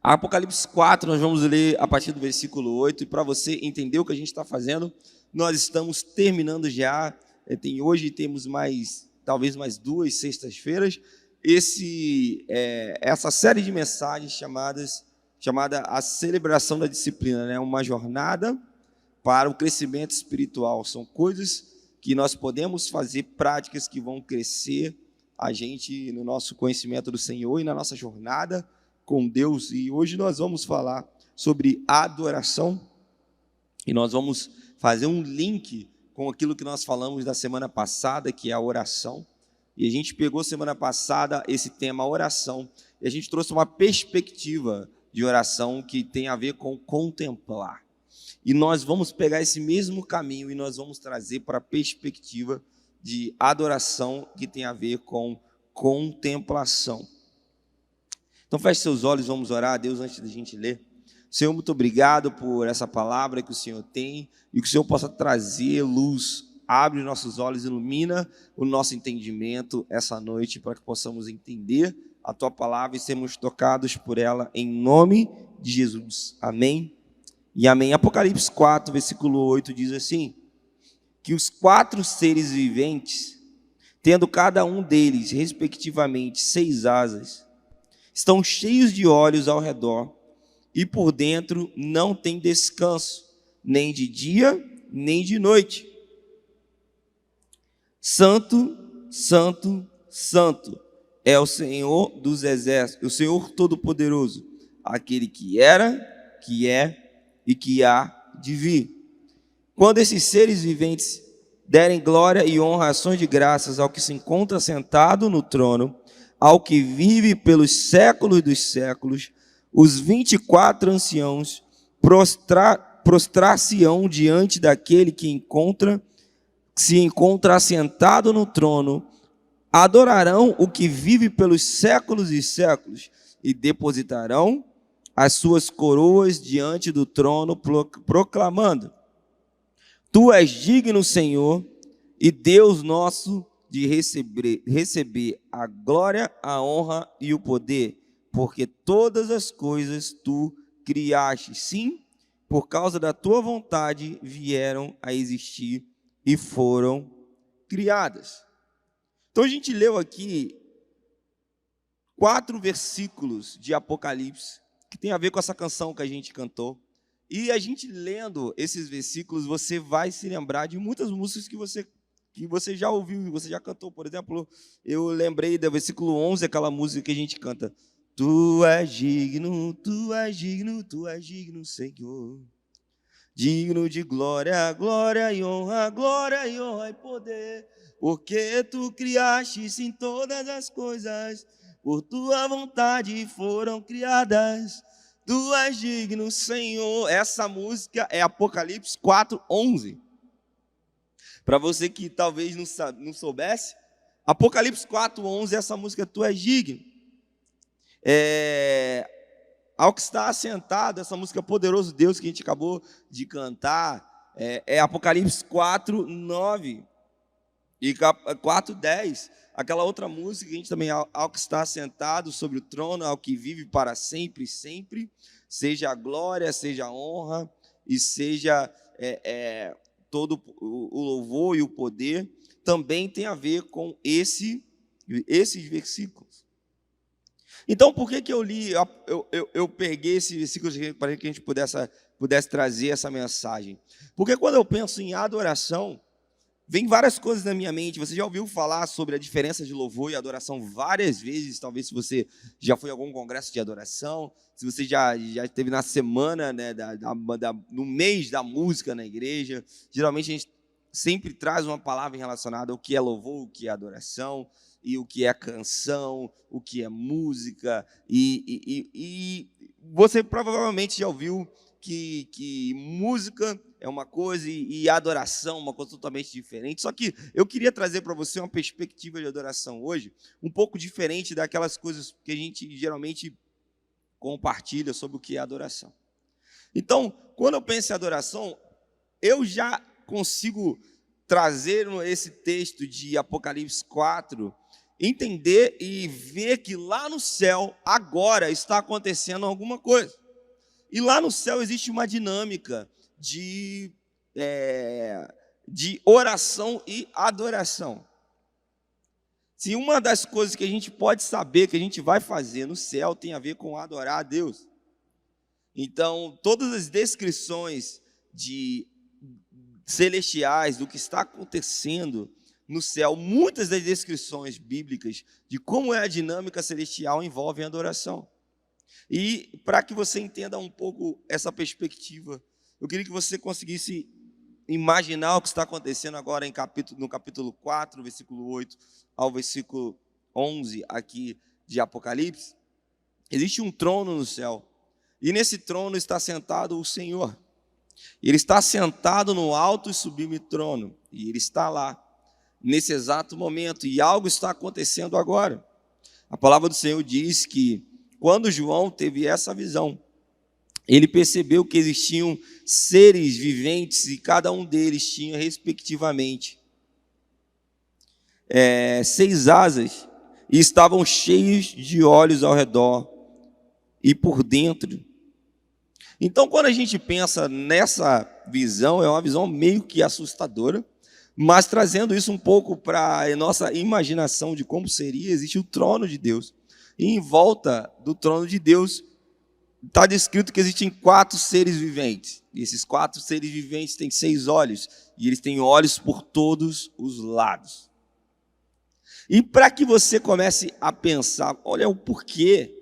Apocalipse 4, nós vamos ler a partir do versículo 8, e para você entender o que a gente está fazendo, nós estamos terminando já, hoje temos talvez mais 2 sextas-feiras, essa série de mensagens chamada A Celebração da Disciplina, né? Uma jornada para o crescimento espiritual. São coisas que nós podemos fazer, práticas que vão crescer a gente no nosso conhecimento do Senhor e na nossa jornada com Deus. E hoje nós vamos falar sobre adoração e nós vamos fazer um link com aquilo que nós falamos da semana passada, que é a oração. E a gente pegou semana passada esse tema oração e a gente trouxe uma perspectiva de oração que tem a ver com contemplar. E nós vamos pegar esse mesmo caminho e nós vamos trazer para a perspectiva de adoração que tem a ver com contemplação. Então feche seus olhos, vamos orar a Deus antes da gente ler. Senhor, muito obrigado por essa palavra que o Senhor tem e que o Senhor possa trazer luz. Abre os nossos olhos, ilumina o nosso entendimento essa noite para que possamos entender a Tua palavra e sermos tocados por ela em nome de Jesus. Amém e amém. Apocalipse 4, versículo 8 diz assim: que os 4 seres viventes, tendo cada um deles, respectivamente, 6 asas, estão cheios de olhos ao redor e por dentro não tem descanso, nem de dia, nem de noite. Santo, Santo, Santo é o Senhor dos exércitos, o Senhor Todo-Poderoso, aquele que era, que é e que há de vir. Quando esses seres viventes derem glória e honra, ações de graças ao que se encontra sentado no trono, ao que vive pelos séculos dos séculos, os 24 anciãos prostrar-se-ão diante daquele que se encontra assentado no trono, adorarão o que vive pelos séculos e séculos e depositarão as suas coroas diante do trono, proclamando: Tu és digno, Senhor, e Deus nosso, de receber a glória, a honra e o poder, porque todas as coisas Tu criaste, sim, por causa da Tua vontade vieram a existir e foram criadas. Então a gente leu aqui 4 versículos de Apocalipse, que tem a ver com essa canção que a gente cantou. E a gente lendo esses versículos, você vai se lembrar de muitas músicas que você já ouviu, você já cantou. Por exemplo, eu lembrei do versículo 11, aquela música que a gente canta: Tu és digno, Tu és digno, Tu és digno, Senhor, digno de glória, glória e honra e poder, porque Tu criaste sim todas as coisas, por Tua vontade foram criadas. Tu és digno, Senhor. Essa música é Apocalipse 4, 11. Para você que talvez não soubesse, Apocalipse 4, 11, essa música Tu és digno. Ao que está assentado, essa música Poderoso Deus que a gente acabou de cantar, é Apocalipse 4, 9 e 4, 10. Aquela outra música que a gente também, ao que está assentado sobre o trono, ao que vive para sempre e sempre, seja a glória, seja a honra e seja todo o louvor e o poder, também tem a ver com esses versículos. Então, por que eu peguei esses versículos para que a gente pudesse trazer essa mensagem? Porque quando eu penso em adoração, vem várias coisas na minha mente. Você já ouviu falar sobre a diferença de louvor e adoração várias vezes, talvez se você já foi a algum congresso de adoração, se você já esteve na semana, né, no mês da música na igreja. Geralmente a gente sempre traz uma palavra relacionada ao que é louvor, o que é adoração, e o que é canção, o que é música. E você provavelmente já ouviu que música é uma coisa e adoração uma coisa totalmente diferente. Só que eu queria trazer para você uma perspectiva de adoração hoje, um pouco diferente daquelas coisas que a gente geralmente compartilha sobre o que é adoração. Então, quando eu penso em adoração, eu já consigo trazer esse texto de Apocalipse 4 entender e ver que lá no céu, agora, está acontecendo alguma coisa. E lá no céu existe uma dinâmica de oração e adoração. Se uma das coisas que a gente pode saber que a gente vai fazer no céu tem a ver com adorar a Deus. Então, todas as descrições celestiais do que está acontecendo no céu, muitas das descrições bíblicas de como é a dinâmica celestial envolvem adoração. E para que você entenda um pouco essa perspectiva, eu queria que você conseguisse imaginar o que está acontecendo agora no capítulo 4, versículo 8 ao versículo 11 aqui de Apocalipse. Existe um trono no céu, e nesse trono está sentado o Senhor. Ele está sentado no alto e sublime trono, e ele está lá, nesse exato momento, e algo está acontecendo agora. A palavra do Senhor diz que, quando João teve essa visão, ele percebeu que existiam seres viventes, e cada um deles tinha, respectivamente, 6 asas, e estavam cheios de olhos ao redor e por dentro. Então, quando a gente pensa nessa visão, é uma visão meio que assustadora, mas trazendo isso um pouco para a nossa imaginação de como seria, existe o trono de Deus. E em volta do trono de Deus está descrito que existem 4 seres viventes. E esses 4 seres viventes têm 6 olhos, e eles têm olhos por todos os lados. E para que você comece a pensar, olha o porquê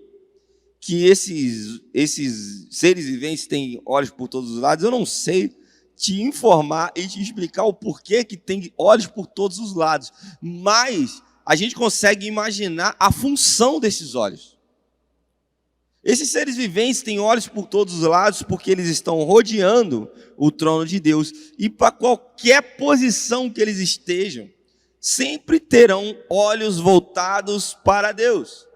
que esses seres viventes têm olhos por todos os lados, eu não sei te informar e te explicar o porquê que tem olhos por todos os lados, mas a gente consegue imaginar a função desses olhos. Esses seres viventes têm olhos por todos os lados porque eles estão rodeando o trono de Deus, e para qualquer posição que eles estejam, sempre terão olhos voltados para Deus.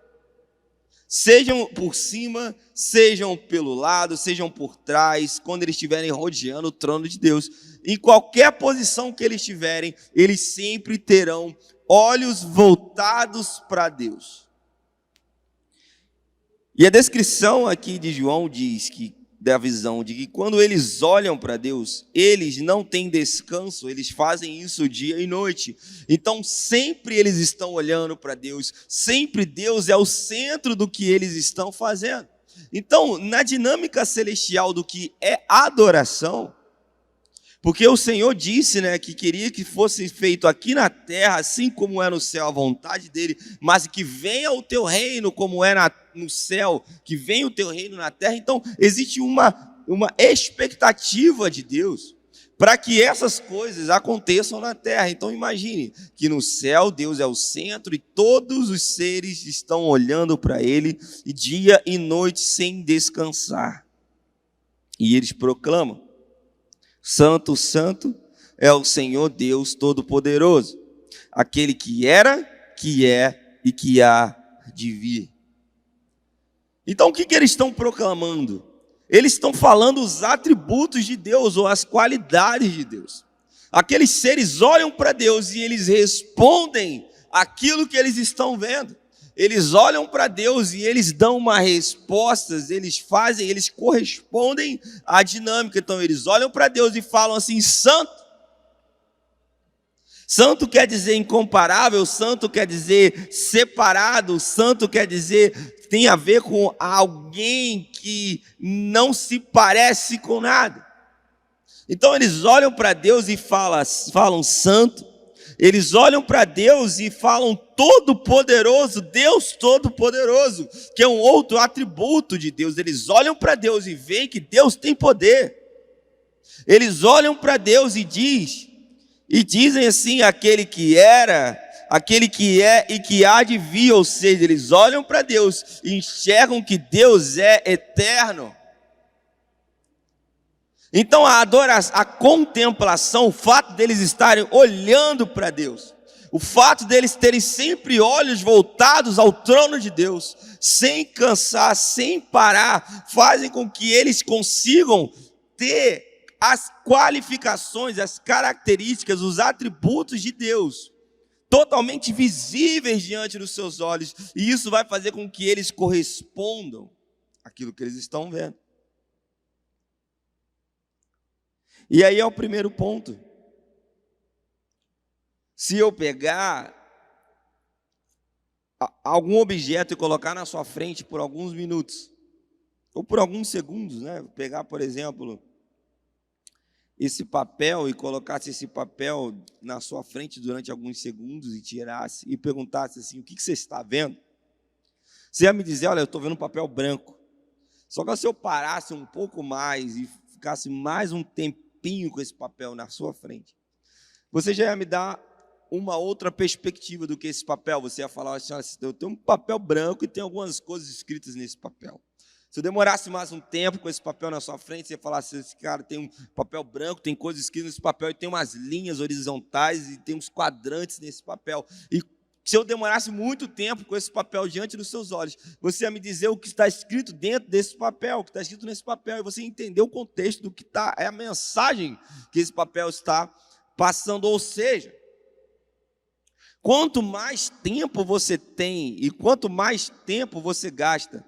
Sejam por cima, sejam pelo lado, sejam por trás, quando eles estiverem rodeando o trono de Deus. Em qualquer posição que eles estiverem, eles sempre terão olhos voltados para Deus. E a descrição aqui de João diz que, da visão de que quando eles olham para Deus, eles não têm descanso, eles fazem isso dia e noite. Então sempre eles estão olhando para Deus, sempre Deus é o centro do que eles estão fazendo. Então, na dinâmica celestial do que é adoração, porque o Senhor disse, que queria que fosse feito aqui na terra, assim como é no céu, a vontade dele, mas que venha o teu reino como é no céu, que venha o teu reino na terra. Então, existe uma expectativa de Deus para que essas coisas aconteçam na terra. Então, imagine que no céu Deus é o centro e todos os seres estão olhando para ele e dia e noite sem descansar. E eles proclamam: Santo, Santo é o Senhor Deus Todo-Poderoso, aquele que era, que é e que há de vir. Então, o que eles estão proclamando? Eles estão falando os atributos de Deus, ou as qualidades de Deus. Aqueles seres olham para Deus e eles respondem aquilo que eles estão vendo. Eles olham para Deus e eles dão uma resposta, eles correspondem à dinâmica. Então, eles olham para Deus e falam assim: Santo. Santo quer dizer incomparável, santo quer dizer separado, santo quer dizer, tem a ver com alguém que não se parece com nada. Então, eles olham para Deus e falam santo. Eles olham para Deus e falam Todo-Poderoso, Deus Todo-Poderoso, que é um outro atributo de Deus. Eles olham para Deus e veem que Deus tem poder. Eles olham para Deus e dizem assim: aquele que era, aquele que é e que há de vir. Ou seja, eles olham para Deus e enxergam que Deus é eterno. Então a adoração, a contemplação, o fato deles estarem olhando para Deus, o fato deles terem sempre olhos voltados ao trono de Deus, sem cansar, sem parar, fazem com que eles consigam ter as qualificações, as características, os atributos de Deus, totalmente visíveis diante dos seus olhos, e isso vai fazer com que eles correspondam àquilo que eles estão vendo. E aí é o primeiro ponto. Se eu pegar algum objeto e colocar na sua frente por alguns minutos, ou por alguns segundos, né? Pegar, por exemplo, esse papel e colocasse esse papel na sua frente durante alguns segundos e tirasse e perguntasse assim, o que você está vendo? Você ia me dizer, olha, eu estou vendo um papel branco. Só que se eu parasse um pouco mais e ficasse mais um tempinho com esse papel na sua frente, você já ia me dar uma outra perspectiva do que esse papel. Você ia falar assim, eu tenho um papel branco e tem algumas coisas escritas nesse papel. Se eu demorasse mais um tempo com esse papel na sua frente, você ia falar assim, esse cara tem um papel branco, tem coisas escritas nesse papel, e tem umas linhas horizontais, e tem uns quadrantes nesse papel. E se eu demorasse muito tempo com esse papel diante dos seus olhos, você ia me dizer o que está escrito dentro desse papel, o que está escrito nesse papel, e você entender o contexto do que está, é a mensagem que esse papel está passando. Ou seja, quanto mais tempo você tem e quanto mais tempo você gasta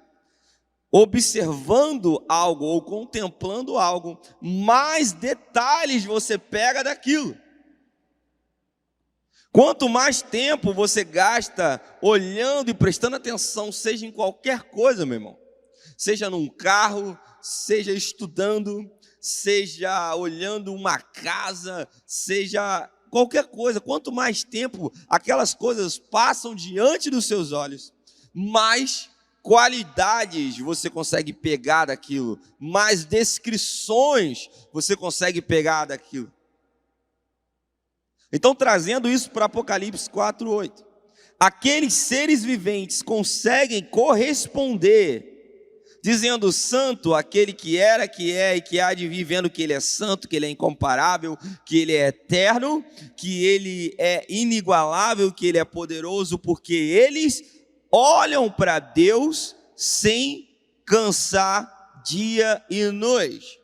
observando algo ou contemplando algo, mais detalhes você pega daquilo. Quanto mais tempo você gasta olhando e prestando atenção, seja em qualquer coisa, meu irmão, seja num carro, seja estudando, seja olhando uma casa, seja qualquer coisa, quanto mais tempo aquelas coisas passam diante dos seus olhos, mais qualidades você consegue pegar daquilo, mais descrições você consegue pegar daquilo. Então, trazendo isso para Apocalipse 4:8, aqueles seres viventes conseguem corresponder, dizendo: santo, aquele que era, que é e que há de vir, vendo que ele é santo, que ele é incomparável, que ele é eterno, que ele é inigualável, que ele é poderoso, porque eles olham para Deus sem cansar dia e noite.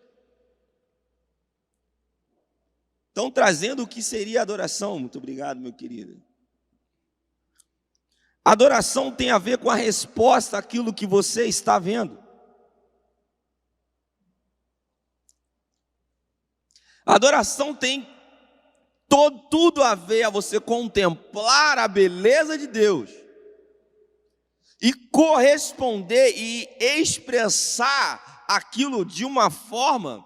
Então, trazendo o que seria adoração. Muito obrigado, meu querido. Adoração tem a ver com a resposta àquilo que você está vendo. Adoração tem tudo a ver a você contemplar a beleza de Deus e corresponder e expressar aquilo de uma forma,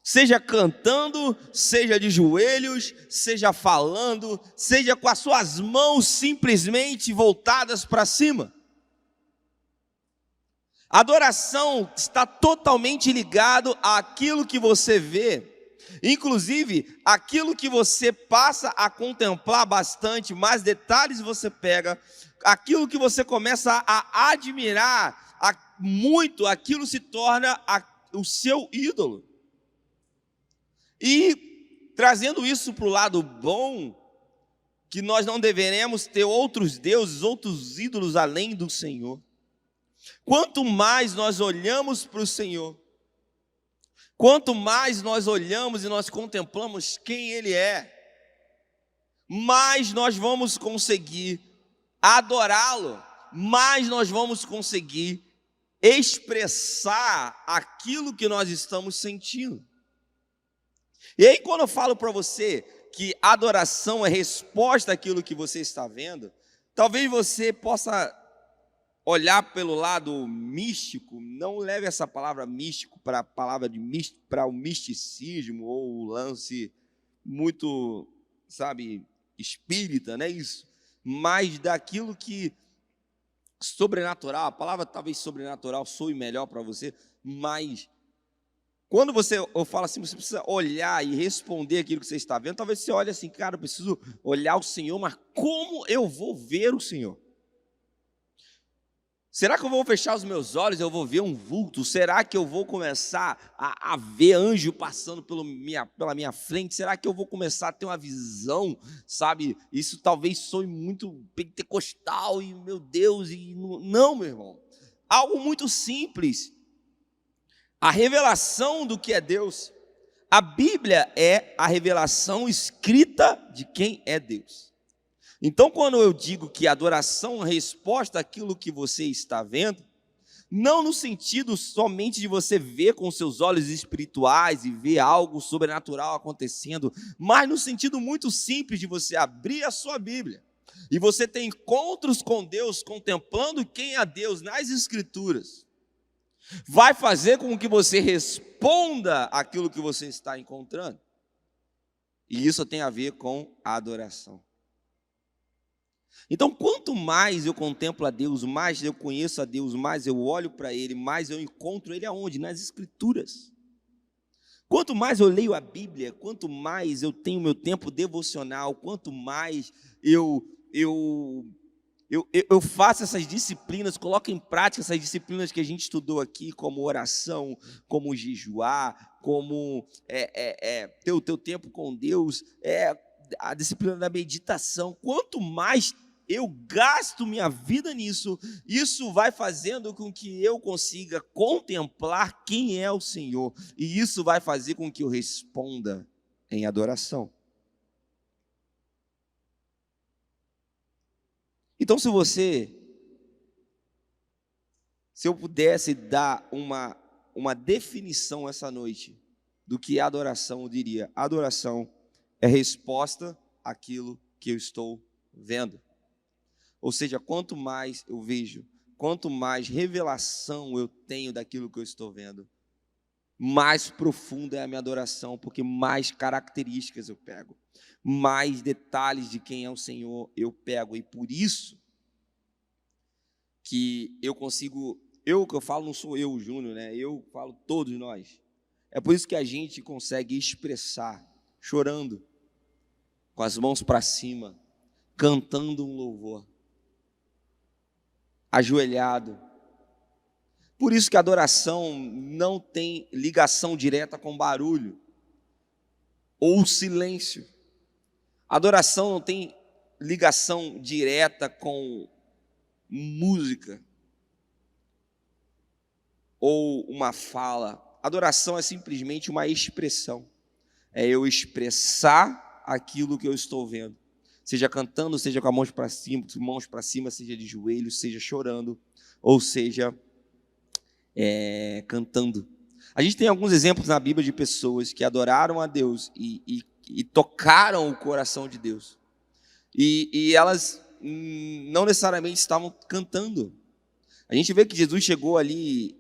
seja cantando, seja de joelhos, seja falando, seja com as suas mãos simplesmente voltadas para cima. Adoração está totalmente ligado àquilo que você vê, inclusive aquilo que você passa a contemplar bastante, mais detalhes você pega, aquilo que você começa a admirar muito, aquilo se torna o seu ídolo. E trazendo isso para o lado bom, que nós não deveremos ter outros deuses, outros ídolos além do Senhor. Quanto mais nós olhamos para o Senhor, quanto mais nós olhamos e nós contemplamos quem Ele é, mais nós vamos conseguir adorá-lo, mais nós vamos conseguir expressar aquilo que nós estamos sentindo. E aí, quando eu falo para você que adoração é resposta àquilo que você está vendo, talvez você possa olhar pelo lado místico, não leve essa palavra místico para a palavra de místico, para o misticismo ou o lance muito, sabe, espírita, não é isso? Mas daquilo que sobrenatural, a palavra talvez sobrenatural soe melhor para você, mas quando você fala assim, você precisa olhar e responder aquilo que você está vendo, talvez você olhe assim, cara, eu preciso olhar o Senhor, mas como eu vou ver o Senhor? Será que eu vou fechar os meus olhos e eu vou ver um vulto? Será que eu vou começar a ver anjo passando pela minha frente? Será que eu vou começar a ter uma visão, sabe? Isso talvez soe muito pentecostal e, meu Deus, e não, meu irmão. Algo muito simples. A revelação do que é Deus. A Bíblia é a revelação escrita de quem é Deus. Então, quando eu digo que adoração é resposta àquilo que você está vendo, não no sentido somente de você ver com seus olhos espirituais e ver algo sobrenatural acontecendo, mas no sentido muito simples de você abrir a sua Bíblia e você ter encontros com Deus, contemplando quem é Deus nas Escrituras, vai fazer com que você responda aquilo que você está encontrando. E isso tem a ver com a adoração. Então, quanto mais eu contemplo a Deus, mais eu conheço a Deus, mais eu olho para Ele, mais eu encontro Ele aonde? Nas Escrituras. Quanto mais eu leio a Bíblia, quanto mais eu tenho meu tempo devocional, quanto mais eu faço essas disciplinas, coloco em prática essas disciplinas que a gente estudou aqui, como oração, como jejuar, como ter o teu tempo com Deus, a disciplina da meditação. Quanto mais eu gasto minha vida nisso, isso vai fazendo com que eu consiga contemplar quem é o Senhor, e isso vai fazer com que eu responda em adoração. Então, se eu pudesse dar uma definição essa noite do que é adoração, eu diria: adoração é resposta àquilo que eu estou vendo. Ou seja, quanto mais eu vejo, quanto mais revelação eu tenho daquilo que eu estou vendo, mais profunda é a minha adoração, porque mais características eu pego, mais detalhes de quem é o Senhor eu pego, e por isso que eu consigo, que eu falo não sou eu, Júnior, né? Eu falo todos nós. É por isso que a gente consegue expressar, chorando, com as mãos para cima, cantando um louvor, ajoelhado. Por isso que a adoração não tem ligação direta com barulho ou silêncio. A adoração não tem ligação direta com música ou uma fala. Adoração é simplesmente uma expressão. É eu expressar aquilo que eu estou vendo. Seja cantando, seja com as mãos para cima, seja de joelhos, seja chorando, ou seja cantando. A gente tem alguns exemplos na Bíblia de pessoas que adoraram a Deus e tocaram o coração de Deus. E elas não necessariamente estavam cantando. A gente vê que Jesus chegou ali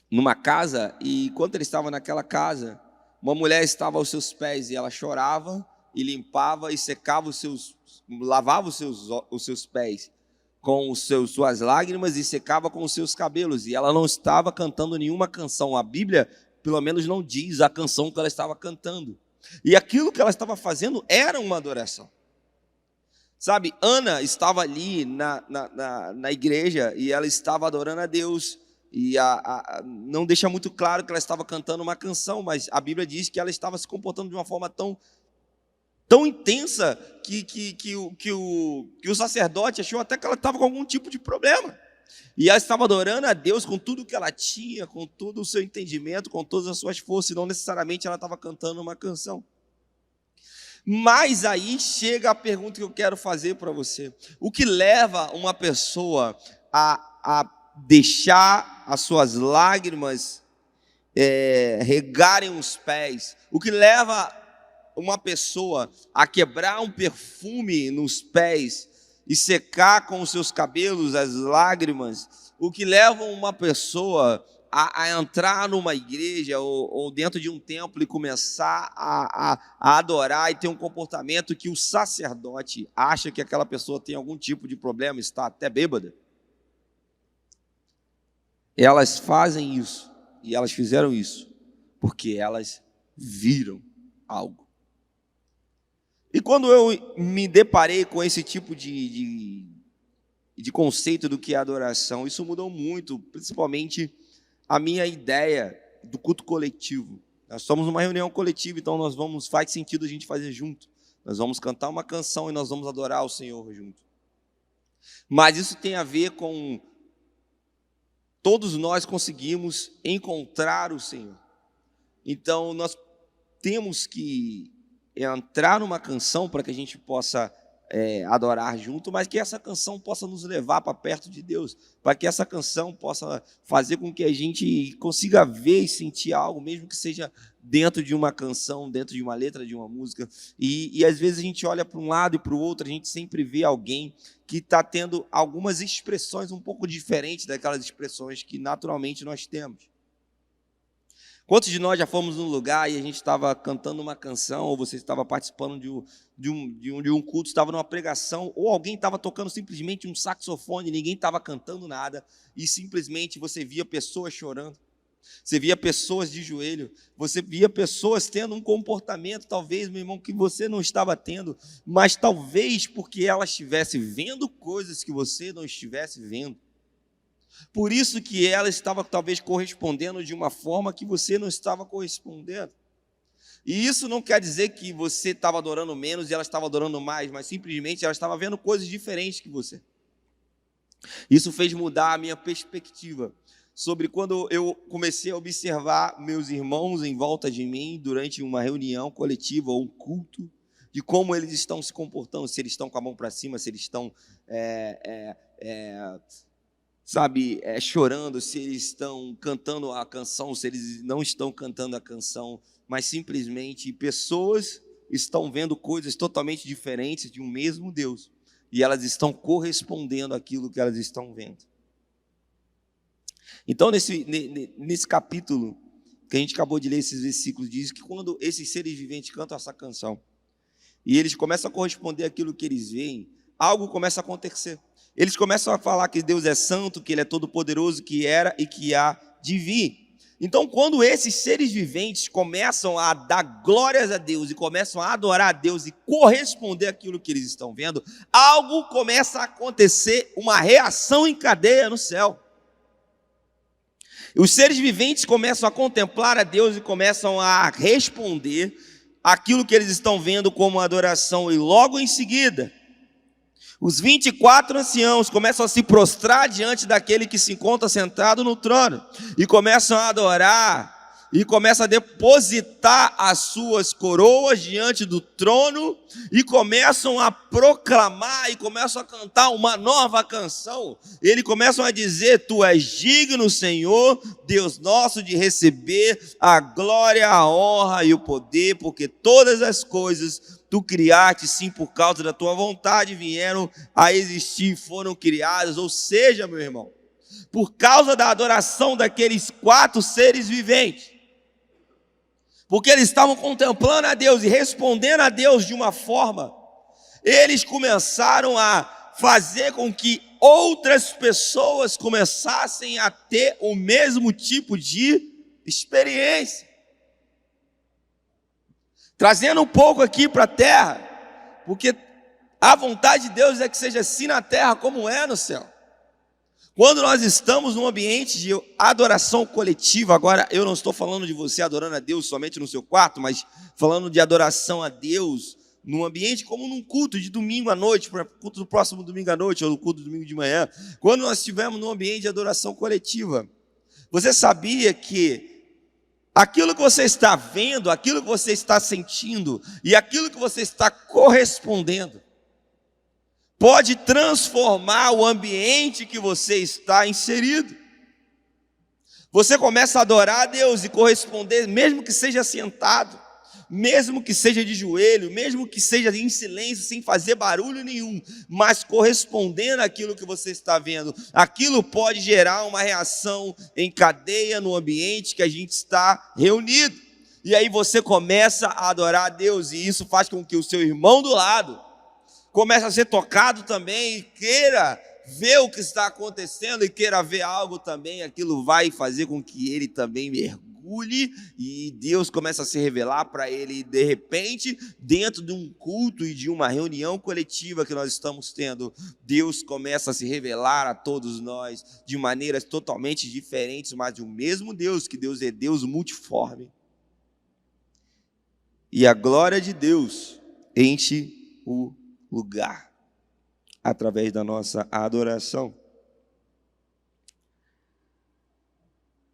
numa casa, e enquanto ele estava naquela casa, uma mulher estava aos seus pés e ela chorava e limpava e secava lavava os seus pés com suas lágrimas e secava com os seus cabelos, e ela não estava cantando nenhuma canção. A Bíblia, pelo menos, não diz a canção que ela estava cantando. E aquilo que ela estava fazendo era uma adoração. Sabe, Ana estava ali na igreja e ela estava adorando a Deus. E não deixa muito claro que ela estava cantando uma canção, mas a Bíblia diz que ela estava se comportando de uma forma tão intensa que o sacerdote achou até que ela estava com algum tipo de problema. E ela estava adorando a Deus com tudo que ela tinha, com todo o seu entendimento, com todas as suas forças, e não necessariamente ela estava cantando uma canção. Mas aí chega a pergunta que eu quero fazer para você: o que leva uma pessoa a deixar as suas lágrimas regarem os pés? O que leva uma pessoa a quebrar um perfume nos pés e secar com os seus cabelos as lágrimas? O que leva uma pessoa a entrar numa igreja ou dentro de um templo e começar a adorar e ter um comportamento que o sacerdote acha que aquela pessoa tem algum tipo de problema, está até bêbada? Elas fazem isso, e elas fizeram isso porque elas viram algo. E quando eu me deparei com esse tipo de conceito do que é adoração, isso mudou muito, principalmente a minha ideia do culto coletivo. Nós somos uma reunião coletiva, então faz sentido a gente fazer junto. Nós vamos cantar uma canção e nós vamos adorar o Senhor junto. Mas isso tem a ver com todos nós conseguimos encontrar o Senhor. Então nós temos que entrar numa canção para que a gente possa adorar junto, mas que essa canção possa nos levar para perto de Deus, para que essa canção possa fazer com que a gente consiga ver e sentir algo, mesmo que seja dentro de uma canção, dentro de uma letra de uma música. E às vezes a gente olha para um lado e para o outro, a gente sempre vê alguém que está tendo algumas expressões um pouco diferentes daquelas expressões que naturalmente nós temos. Quantos de nós já fomos num lugar e a gente estava cantando uma canção, ou você estava participando de um culto, estava numa pregação, ou alguém estava tocando simplesmente um saxofone, ninguém estava cantando nada, e simplesmente você via pessoas chorando, você via pessoas de joelho, você via pessoas tendo um comportamento, talvez, meu irmão, que você não estava tendo, mas talvez porque elas estivessem vendo coisas que você não estivesse vendo. Por isso que ela estava talvez correspondendo de uma forma que você não estava correspondendo. E isso não quer dizer que você estava adorando menos e ela estava adorando mais, mas simplesmente ela estava vendo coisas diferentes que você. Isso fez mudar a minha perspectiva sobre quando eu comecei a observar meus irmãos em volta de mim durante uma reunião coletiva ou um culto, de como eles estão se comportando, se eles estão com a mão para cima, se eles estão chorando, se eles estão cantando a canção, se eles não estão cantando a canção, mas simplesmente pessoas estão vendo coisas totalmente diferentes de um mesmo Deus, e elas estão correspondendo àquilo que elas estão vendo. Então, nesse capítulo que a gente acabou de ler, esses versículos, diz que quando esses seres viventes cantam essa canção, e eles começam a corresponder àquilo que eles veem, algo começa a acontecer. Eles começam a falar que Deus é santo, que Ele é todo-poderoso, que era e que há de vir. Então, quando esses seres viventes começam a dar glórias a Deus e começam a adorar a Deus e corresponder àquilo que eles estão vendo, algo começa a acontecer, uma reação em cadeia no céu. Os seres viventes começam a contemplar a Deus e começam a responder àquilo que eles estão vendo como adoração, e logo em seguida, os 24 anciãos começam a se prostrar diante daquele que se encontra sentado no trono e começam a adorar e começam a depositar as suas coroas diante do trono e começam a proclamar e começam a cantar uma nova canção. Eles começam a dizer: Tu és digno, Senhor, Deus nosso, de receber a glória, a honra e o poder, porque todas as coisas Tu criaste, sim, por causa da Tua vontade, vieram a existir, foram criadas. Ou seja, meu irmão, por causa da adoração daqueles 4 seres viventes, porque eles estavam contemplando a Deus e respondendo a Deus de uma forma, eles começaram a fazer com que outras pessoas começassem a ter o mesmo tipo de experiência. Trazendo um pouco aqui para a terra, porque a vontade de Deus é que seja assim na terra como é no céu. Quando nós estamos num ambiente de adoração coletiva, agora eu não estou falando de você adorando a Deus somente no seu quarto, mas falando de adoração a Deus num ambiente como num culto de domingo à noite, culto do próximo domingo à noite ou do culto do domingo de manhã. Quando nós estivermos num ambiente de adoração coletiva, você sabia que aquilo que você está vendo, aquilo que você está sentindo e aquilo que você está correspondendo pode transformar o ambiente que você está inserido. Você começa a adorar a Deus e corresponder, mesmo que seja sentado, mesmo que seja de joelho, mesmo que seja em silêncio, sem fazer barulho nenhum, mas correspondendo àquilo que você está vendo. Aquilo pode gerar uma reação em cadeia no ambiente que a gente está reunido. E aí você começa a adorar a Deus, e isso faz com que o seu irmão do lado comece a ser tocado também e queira ver o que está acontecendo e queira ver algo também. Aquilo vai fazer com que ele também mergulhe e Deus começa a se revelar para ele. E de repente, dentro de um culto e de uma reunião coletiva que nós estamos tendo, Deus começa a se revelar a todos nós de maneiras totalmente diferentes, mas de um mesmo Deus, que Deus é Deus multiforme. E a glória de Deus enche o lugar através da nossa adoração.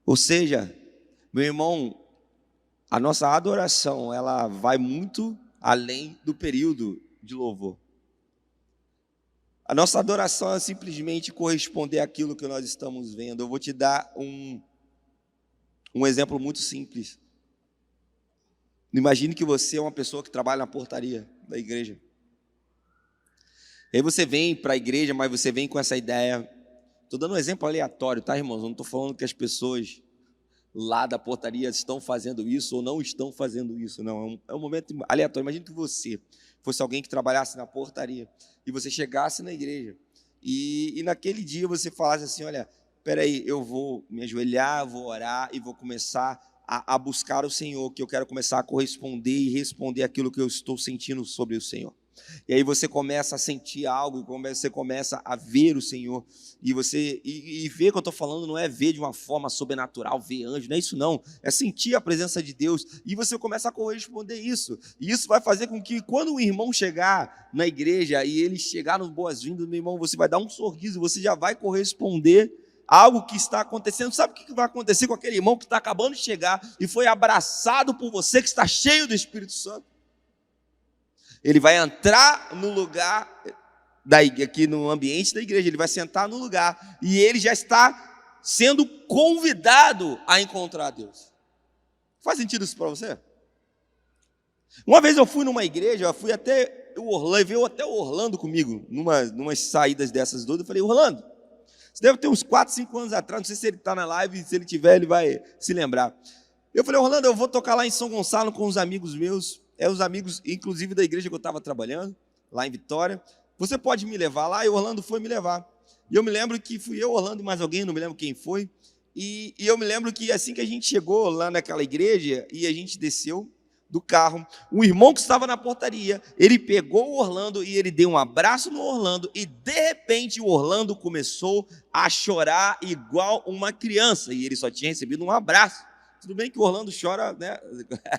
Ou seja, meu irmão, a nossa adoração, ela vai muito além do período de louvor. A nossa adoração é simplesmente corresponder àquilo que nós estamos vendo. Eu vou te dar um exemplo muito simples. Imagine que você é uma pessoa que trabalha na portaria da igreja. E aí você vem para a igreja, mas você vem com essa ideia. Estou dando um exemplo aleatório, tá, irmãos? Eu não estou falando que as pessoas lá da portaria estão fazendo isso ou não estão fazendo isso, não. É um momento aleatório. Imagine que você fosse alguém que trabalhasse na portaria e você chegasse na igreja e naquele dia você falasse assim, olha, peraí, eu vou me ajoelhar, vou orar e vou começar a buscar o Senhor, que eu quero começar a corresponder e responder aquilo que eu estou sentindo sobre o Senhor. E aí você começa a sentir algo, você começa a ver o Senhor, e ver o que eu estou falando não é ver de uma forma sobrenatural, ver anjo, não é isso não, é sentir a presença de Deus, e você começa a corresponder isso, e isso vai fazer com que quando o irmão chegar na igreja, e ele chegar no boas-vindas, meu irmão, você vai dar um sorriso, você já vai corresponder algo que está acontecendo. Sabe o que vai acontecer com aquele irmão que está acabando de chegar, e foi abraçado por você, que está cheio do Espírito Santo? Ele vai entrar no lugar, aqui no ambiente da igreja, ele vai sentar no lugar, e ele já está sendo convidado a encontrar Deus. Faz sentido isso para você? Uma vez eu fui numa igreja, eu fui até o Orlando, veio até o Orlando comigo, numas saídas dessas duas. Eu falei, Orlando, você deve ter uns 4, 5 anos atrás, não sei se ele está na live, se ele tiver, ele vai se lembrar. Eu falei, Orlando, eu vou tocar lá em São Gonçalo com os amigos meus, os amigos, inclusive, da igreja que eu estava trabalhando, lá em Vitória. Você pode me levar lá? E o Orlando foi me levar. E eu me lembro que fui eu, Orlando e mais alguém, não me lembro quem foi. E eu me lembro que assim que a gente chegou lá naquela igreja e a gente desceu do carro, o irmão que estava na portaria, ele pegou o Orlando e ele deu um abraço no Orlando, e de repente o Orlando começou a chorar igual uma criança, e ele só tinha recebido um abraço. Tudo bem que o Orlando chora, né?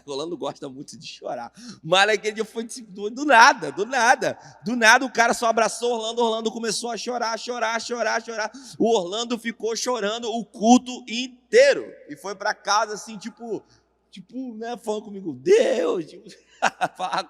O Orlando gosta muito de chorar. Mas naquele dia foi do nada. O cara só abraçou o Orlando começou a chorar. O Orlando ficou chorando o culto inteiro. E foi para casa assim, tipo, né, falando comigo, Deus, falar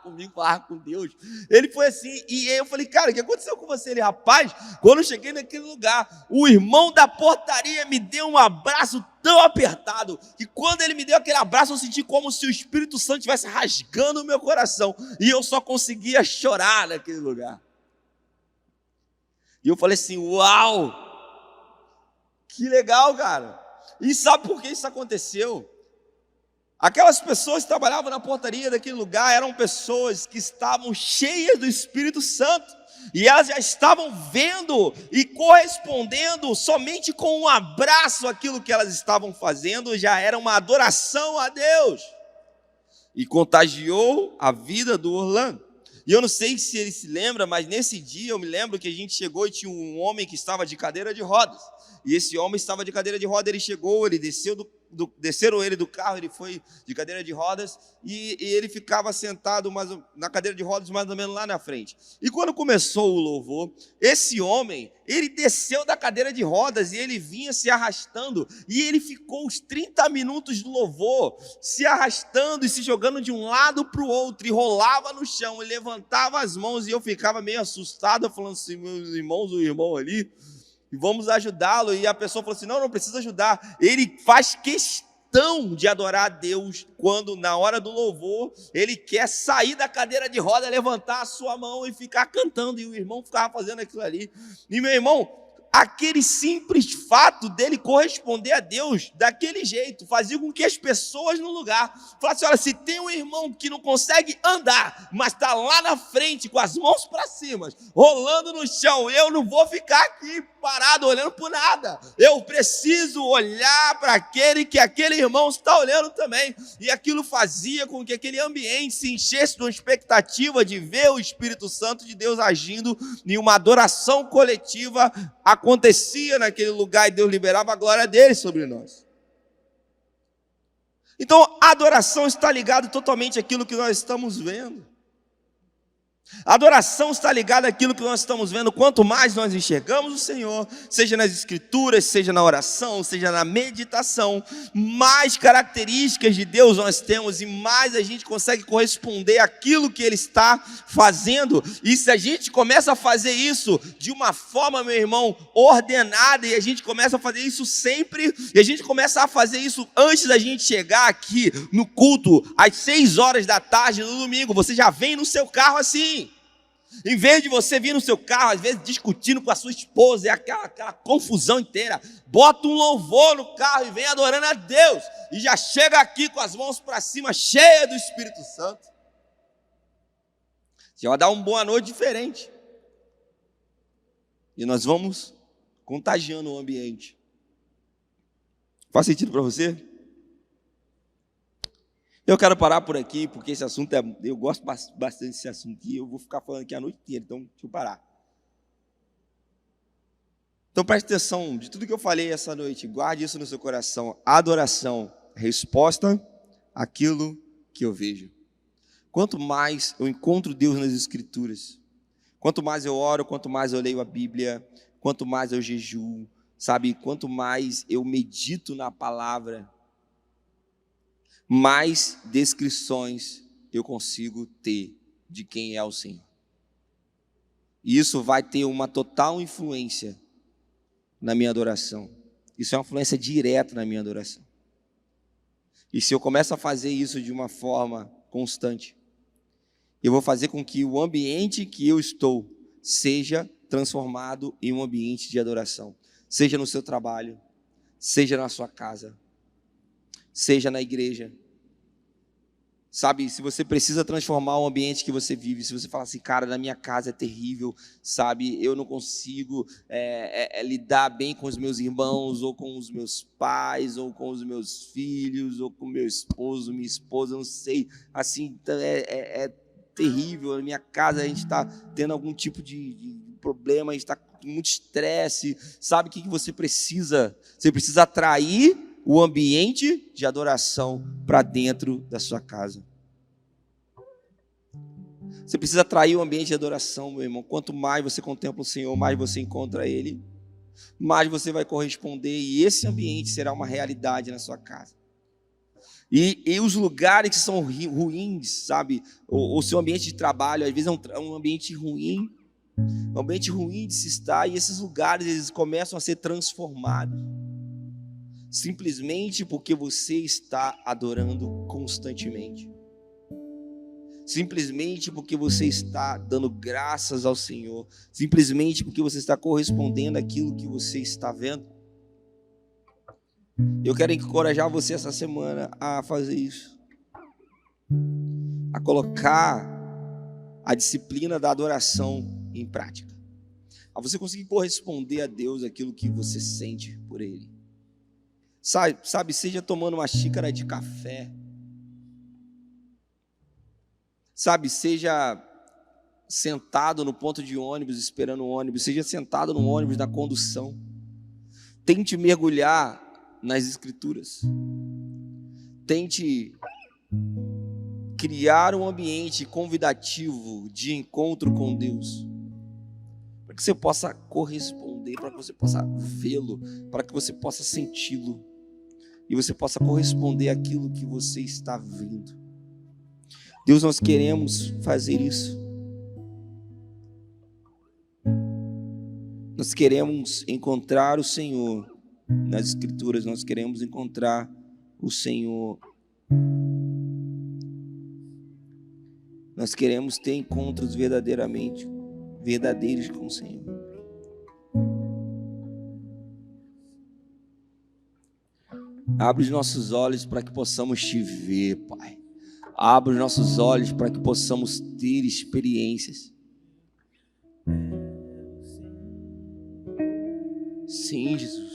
com Deus. Ele foi assim, e eu falei, cara, o que aconteceu com você? Ele, rapaz, quando eu cheguei naquele lugar, o irmão da portaria me deu um abraço tão apertado, que quando ele me deu aquele abraço, eu senti como se o Espírito Santo estivesse rasgando o meu coração, e eu só conseguia chorar naquele lugar. E eu falei assim, uau, que legal, cara. E sabe por que isso aconteceu? Aquelas pessoas que trabalhavam na portaria daquele lugar eram pessoas que estavam cheias do Espírito Santo, e elas já estavam vendo e correspondendo somente com um abraço àquilo que elas estavam fazendo, já era uma adoração a Deus, e contagiou a vida do Orlando. E eu não sei se ele se lembra, mas nesse dia eu me lembro que a gente chegou e tinha um homem que estava de cadeira de rodas, e esse homem estava de cadeira de rodas, ele chegou, ele desceram ele do carro, ele foi de cadeira de rodas, e ele ficava sentado na cadeira de rodas mais ou menos lá na frente. E quando começou o louvor, esse homem, ele desceu da cadeira de rodas e ele vinha se arrastando, e ele ficou os 30 minutos do louvor se arrastando e se jogando de um lado para o outro, e rolava no chão, e levantava as mãos, e eu ficava meio assustado, falando assim, meus irmãos, o irmão ali, e vamos ajudá-lo. E a pessoa falou assim, não precisa ajudar. Ele faz questão de adorar a Deus, quando na hora do louvor, ele quer sair da cadeira de roda, levantar a sua mão e ficar cantando, e o irmão ficava fazendo aquilo ali. E meu irmão, aquele simples fato dele corresponder a Deus daquele jeito, fazia com que as pessoas no lugar falassem, olha, se tem um irmão que não consegue andar, mas está lá na frente com as mãos para cima, rolando no chão, eu não vou ficar aqui parado olhando por nada, eu preciso olhar para aquele que aquele irmão está olhando também. E aquilo fazia com que aquele ambiente se enchesse de uma expectativa de ver o Espírito Santo de Deus agindo, em uma adoração coletiva acontecia naquele lugar, e Deus liberava a glória dele sobre nós. Então a adoração está ligada totalmente àquilo que nós estamos vendo. A adoração está ligada àquilo que nós estamos vendo. Quanto mais nós enxergamos o Senhor, seja nas escrituras, seja na oração, seja na meditação, mais características de Deus nós temos e mais a gente consegue corresponder àquilo que Ele está fazendo. E se a gente começa a fazer isso de uma forma, meu irmão, ordenada, e a gente começa a fazer isso sempre, e a gente começa a fazer isso antes da gente chegar aqui no culto, às 6 horas da tarde no domingo, você já vem no seu carro assim. Em vez de você vir no seu carro, às vezes discutindo com a sua esposa, é aquela confusão inteira, bota um louvor no carro e vem adorando a Deus, e já chega aqui com as mãos para cima, cheia do Espírito Santo. Já vai dar uma boa noite diferente. E nós vamos contagiando o ambiente. Faz sentido para você? Eu quero parar por aqui, porque esse assunto eu gosto bastante desse assunto e eu vou ficar falando aqui a noite inteira, então deixa eu parar. Então preste atenção de tudo que eu falei essa noite, guarde isso no seu coração. Adoração, resposta àquilo que eu vejo. Quanto mais eu encontro Deus nas Escrituras, quanto mais eu oro, quanto mais eu leio a Bíblia, quanto mais eu jejuo, sabe, quanto mais eu medito na palavra, mais descrições eu consigo ter de quem é o Senhor. E isso vai ter uma total influência na minha adoração. Isso é uma influência direta na minha adoração. E se eu começo a fazer isso de uma forma constante, eu vou fazer com que o ambiente que eu estou seja transformado em um ambiente de adoração. Seja no seu trabalho, seja na sua casa, seja na igreja. Sabe, se você precisa transformar o ambiente que você vive, se você fala assim, cara, na minha casa é terrível, sabe, eu não consigo lidar bem com os meus irmãos, ou com os meus pais, ou com os meus filhos, ou com meu esposo, minha esposa, não sei, assim, é terrível, na minha casa a gente está tendo algum tipo de problema, a gente está com muito estresse, sabe o que você precisa? Você precisa atrair o ambiente de adoração para dentro da sua casa. Você precisa atrair o ambiente de adoração, meu irmão. Quanto mais você contempla o Senhor, mais você encontra Ele, mais você vai corresponder, e esse ambiente será uma realidade na sua casa. E os lugares que são ruins, sabe, o seu ambiente de trabalho, às vezes é um ambiente ruim, um ambiente ruim de se estar, e esses lugares eles começam a ser transformados, simplesmente porque você está adorando constantemente, simplesmente porque você está dando graças ao Senhor, simplesmente porque você está correspondendo àquilo que você está vendo. Eu quero encorajar você essa semana a fazer isso, a colocar a disciplina da adoração em prática, a você conseguir corresponder a Deus aquilo que você sente por Ele. Sabe, seja tomando uma xícara de café, sabe, seja sentado no ponto de ônibus esperando o ônibus, seja sentado no ônibus na condução, tente mergulhar nas Escrituras, tente criar um ambiente convidativo de encontro com Deus, para que você possa corresponder, para que você possa vê-lo, para que você possa senti-lo, e você possa corresponder àquilo que você está vendo. Deus, nós queremos fazer isso. Nós queremos encontrar o Senhor nas Escrituras, nós queremos encontrar o Senhor. Nós queremos ter encontros verdadeiros com o Senhor. Abre os nossos olhos para que possamos te ver, Pai. Abre os nossos olhos para que possamos ter experiências. Sim, Jesus.